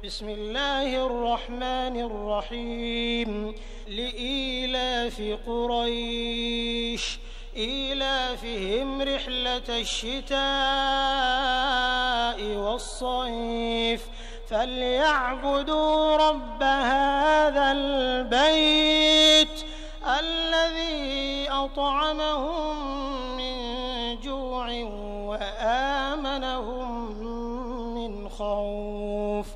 بسم الله الرحمن الرحيم لإيلاف قريش إيلافهم رحلة الشتاء والصيف فليعبدوا رب هذا البيت الذي أطعمهم من جوع وآمنهم من خوف